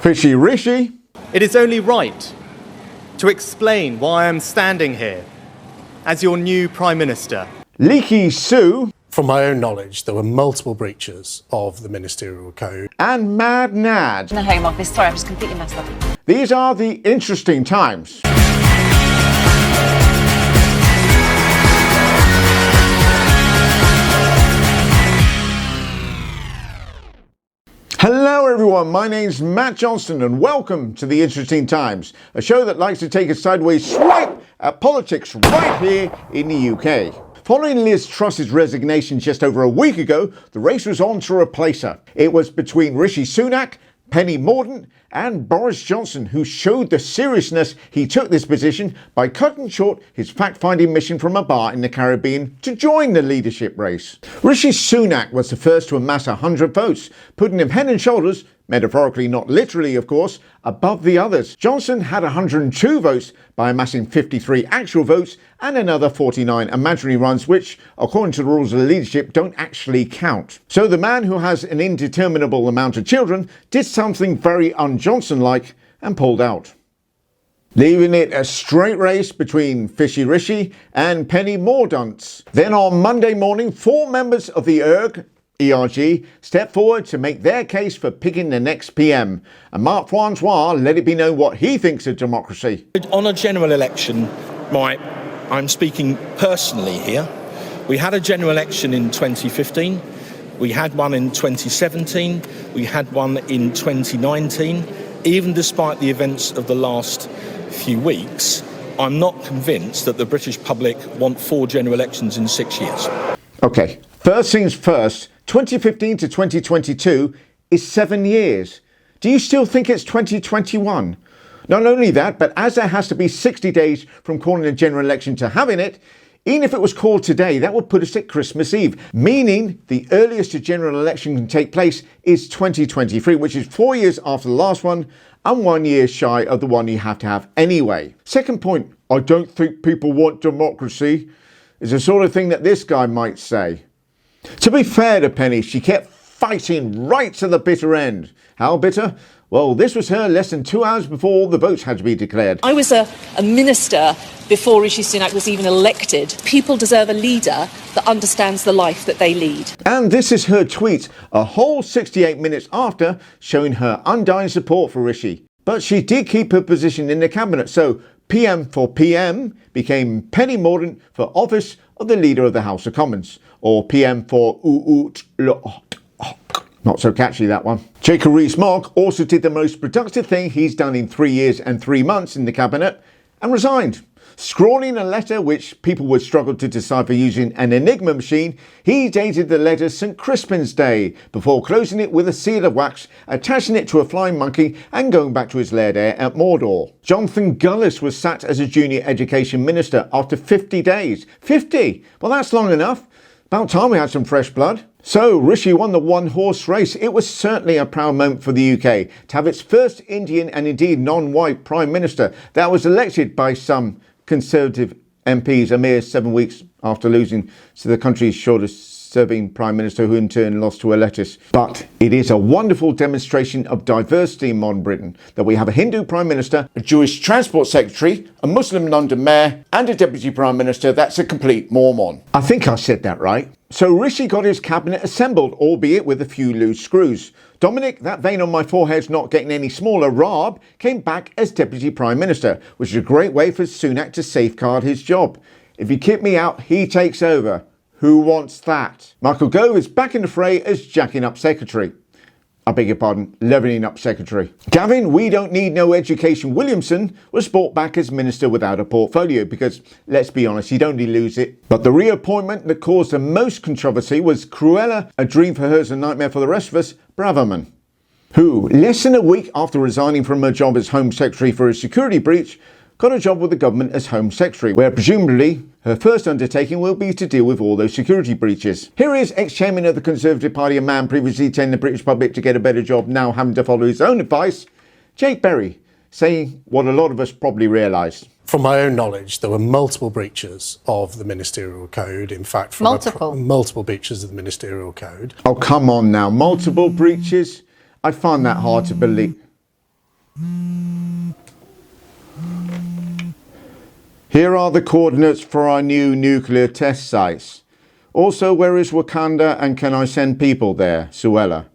Fishy Rishi. It is only right to explain why I am standing here as your new Prime Minister. Leaky Sue. From my own knowledge, there were multiple breaches of the Ministerial Code. And MadNads. In the Home Office. Sorry, I've just completely messed up. These are the interesting times. Hello everyone, my name's Matt Johnston and welcome to The Interesting Times, a show that likes to take a sideways swipe at politics right here in the UK. Following Liz Truss's resignation just over a week ago, the race was on to replace her. It was between Rishi Sunak, Penny Mordaunt and Boris Johnson, who showed the seriousness he took this position by cutting short his fact-finding mission from a bar in the Caribbean to join the leadership race. Rishi Sunak was the first to amass 100 votes, putting him head and shoulders, metaphorically not literally of course, above the others. Johnson had 102 votes by amassing 53 actual votes and another 49 imaginary ones, which, according to the rules of the leadership, don't actually count. So the man who has an indeterminable amount of children did something very un-Johnson-like and pulled out, leaving it a straight race between Fishy Rishi and Penny Mordaunt. Then on Monday morning, 4 members of the ERG stepped forward to make their case for picking the next PM. And Mark Francois let it be known what he thinks of democracy. On a general election, I'm speaking personally here. We had a general election in 2015. We had one in 2017. We had one in 2019. Even despite the events of the last few weeks, I'm not convinced that the British public want 4 general elections in 6 years. Okay, first things first, 2015 to 2022 is 7 years. Do you still think it's 2021? Not only that, but as there has to be 60 days from calling a general election to having it, even if it was called today, that would put us at Christmas Eve, meaning the earliest a general election can take place is 2023, which is 4 years after the last one and 1 year shy of the one you have to have anyway. Second point, I don't think people want democracy, is the sort of thing that this guy might say. To be fair to Penny, she kept fighting right to the bitter end. How bitter? Well, this was her less than 2 hours before all the votes had to be declared. I was a minister before Rishi Sunak was even elected. People deserve a leader that understands the life that they lead. And this is her tweet, a whole 68 minutes after, showing her undying support for Rishi. But she did keep her position in the cabinet, so PM for PM became Penny Mordaunt for office of the Leader of the House of Commons, or PM for not so catchy, that one. Jacob Rees-Mogg also did the most productive thing he's done in 3 years and 3 months in the cabinet and resigned. Scrawling a letter which people would struggle to decipher using an Enigma machine, he dated the letter St. Crispin's Day before closing it with a seal of wax, attaching it to a flying monkey and going back to his lair there at Mordor. Jonathan Gullis was sacked as a junior education minister after 50 days. 50? Well, that's long enough. About time we had some fresh blood. So Rishi won the one-horse race. It was certainly a proud moment for the UK to have its first Indian and indeed non-white Prime Minister that was elected by some Conservative MPs a mere 7 weeks after losing to the country's shortest-serving Prime Minister, who in turn lost to a lettuce. But it is a wonderful demonstration of diversity in modern Britain that we have a Hindu Prime Minister, a Jewish Transport Secretary, a Muslim London Mayor and a Deputy Prime Minister that's a complete Mormon. I think I said that right. So Rishi got his cabinet assembled, albeit with a few loose screws. Dominic, that vein on my forehead's not getting any smaller, Raab, came back as Deputy Prime Minister, which is a great way for Sunak to safeguard his job. If you kick me out, he takes over. Who wants that? Michael Gove is back in the fray as Jacking Up Secretary. I beg your pardon, Leveling Up Secretary. Gavin, we don't need no education Williamson, was brought back as Minister without a portfolio because, let's be honest, he'd only lose it. But the reappointment that caused the most controversy was Cruella, a dream for her is a nightmare for the rest of us, Braverman, who, less than a week after resigning from her job as Home Secretary for a security breach, got a job with the government as Home Secretary, where presumably her first undertaking will be to deal with all those security breaches. Here is ex-chairman of the Conservative Party, a man previously telling the British public to get a better job, now having to follow his own advice, Jake Berry, saying what a lot of us probably realised. From my own knowledge, there were multiple breaches of the Ministerial Code. In fact, multiple breaches of the Ministerial Code. Oh, come on now. Multiple breaches? I find that hard to believe. Here are the coordinates for our new nuclear test sites. Also, where is Wakanda and can I send people there? Suella.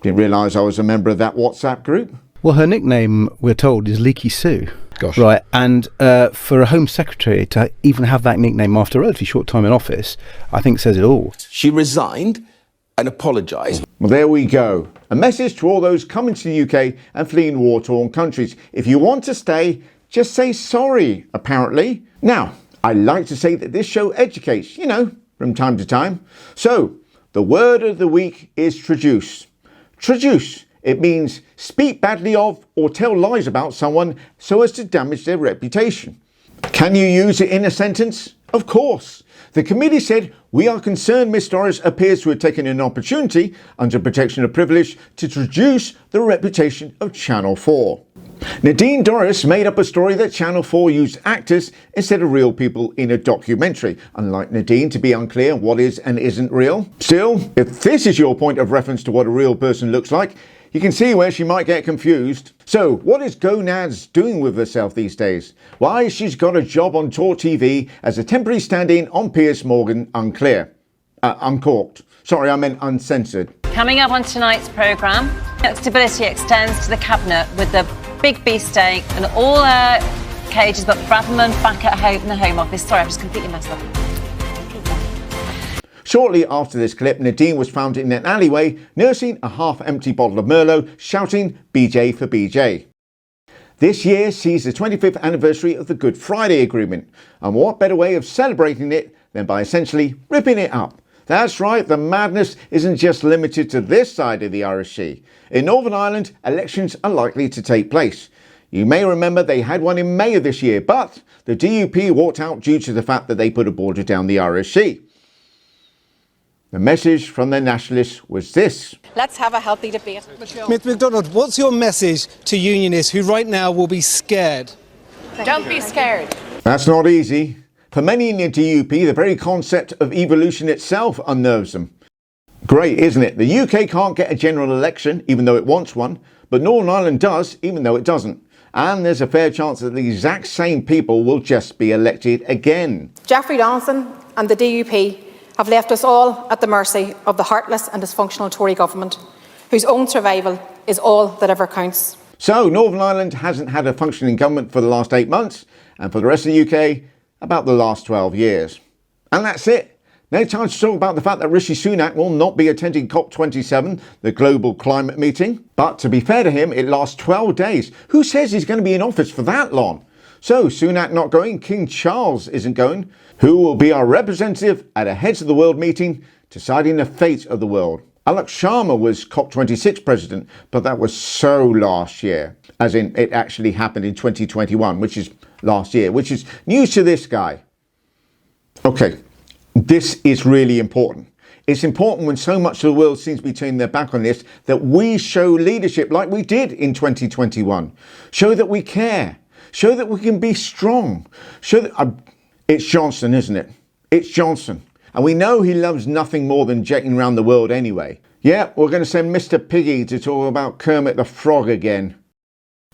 Didn't realise I was a member of that WhatsApp group. Well, her nickname, we're told, is Leaky Sue. Gosh. Right, and for a Home Secretary to even have that nickname after a relatively short time in office, I think says it all. She resigned and apologised. Well, there we go. A message to all those coming to the UK and fleeing war-torn countries. If you want to stay, just say sorry, apparently. Now, I like to say that this show educates, from time to time. So, the word of the week is traduce. Traduce. It means speak badly of or tell lies about someone so as to damage their reputation. Can you use it in a sentence? Of course. The committee said, "We are concerned Miss Doris appears to have taken an opportunity under protection of privilege to traduce the reputation of Channel 4. Nadine Doris made up a story that Channel 4 used actors instead of real people in a documentary, unlike Nadine to be unclear what is and isn't real. Still, if this is your point of reference to what a real person looks like, you can see where she might get confused. So, what is Gonads doing with herself these days? Why, she's got a job on Tour TV as a temporary stand-in on Piers Morgan, unclear. Uncorked. Sorry, I meant uncensored. Coming up on tonight's programme, stability extends to the Cabinet with the big beefsteak and all cages but Bradman back at home in the Home Office. Sorry, I've just completely messed up. Shortly after this clip, Nadine was found in an alleyway nursing a half-empty bottle of Merlot, shouting BJ for BJ. This year sees the 25th anniversary of the Good Friday Agreement, and what better way of celebrating it than by essentially ripping it up? That's right, the madness isn't just limited to this side of the Irish Sea. In Northern Ireland, elections are likely to take place. You may remember they had one in May of this year, but the DUP walked out due to the fact that they put a border down the Irish Sea. The message from the nationalists was this. Let's have a healthy debate. Miss MacDonald, what's your message to unionists who right now will be scared? Don't be scared. That's not easy. For many in the DUP, the very concept of evolution itself unnerves them. Great, isn't it? The UK can't get a general election, even though it wants one, but Northern Ireland does, even though it doesn't. And there's a fair chance that the exact same people will just be elected again. Jeffrey Donaldson and the DUP have left us all at the mercy of the heartless and dysfunctional Tory government, whose own survival is all that ever counts. So, Northern Ireland hasn't had a functioning government for the last 8 months, and for the rest of the UK, about the last 12 years. And that's it. No time to talk about the fact that Rishi Sunak will not be attending COP27, the global climate meeting. But to be fair to him, it lasts 12 days. Who says he's going to be in office for that long? So, Sunak not going, King Charles isn't going. Who will be our representative at a Heads of the World meeting deciding the fate of the world? Alok Sharma was COP26 president, but that was so last year. As in, it actually happened in 2021, which is last year, which is news to this guy. Okay, this is really important. It's important when so much of the world seems to be turning their back on this, that we show leadership like we did in 2021. Show that we care. Show that we can be strong. Show that... It's Johnson, isn't it? It's Johnson. And we know he loves nothing more than jetting around the world anyway. Yeah, we're going to send Mr. Piggy to talk about Kermit the Frog again.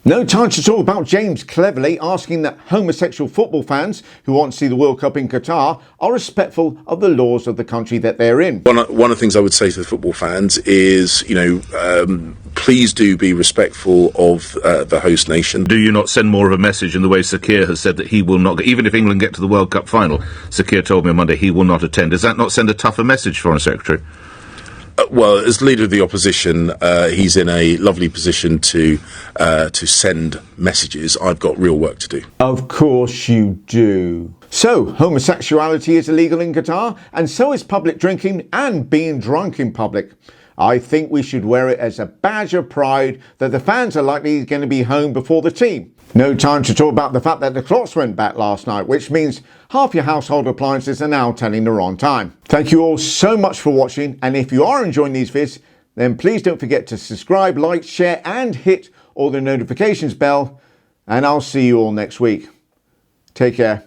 No time to talk about James cleverly asking that homosexual football fans who want to see the World Cup in Qatar are respectful of the laws of the country that they're in. One of the things I would say to the football fans is, please do be respectful of the host nation. Do you not send more of a message in the way Sakir has said that he will not, even if England get to the World Cup final, Sakir told me on Monday he will not attend. Does that not send a tougher message, Foreign Secretary? Well, as leader of the opposition, he's in a lovely position to send messages. I've got real work to do. Of course you do. So, homosexuality is illegal in Qatar, and so is public drinking and being drunk in public. I think we should wear it as a badge of pride that the fans are likely going to be home before the team. No time to talk about the fact that the clocks went back last night, which means half your household appliances are now telling the wrong time. Thank you all so much for watching, and if you are enjoying these vids, then please don't forget to subscribe, like, share and hit all the notifications bell, and I'll see you all next week. Take care.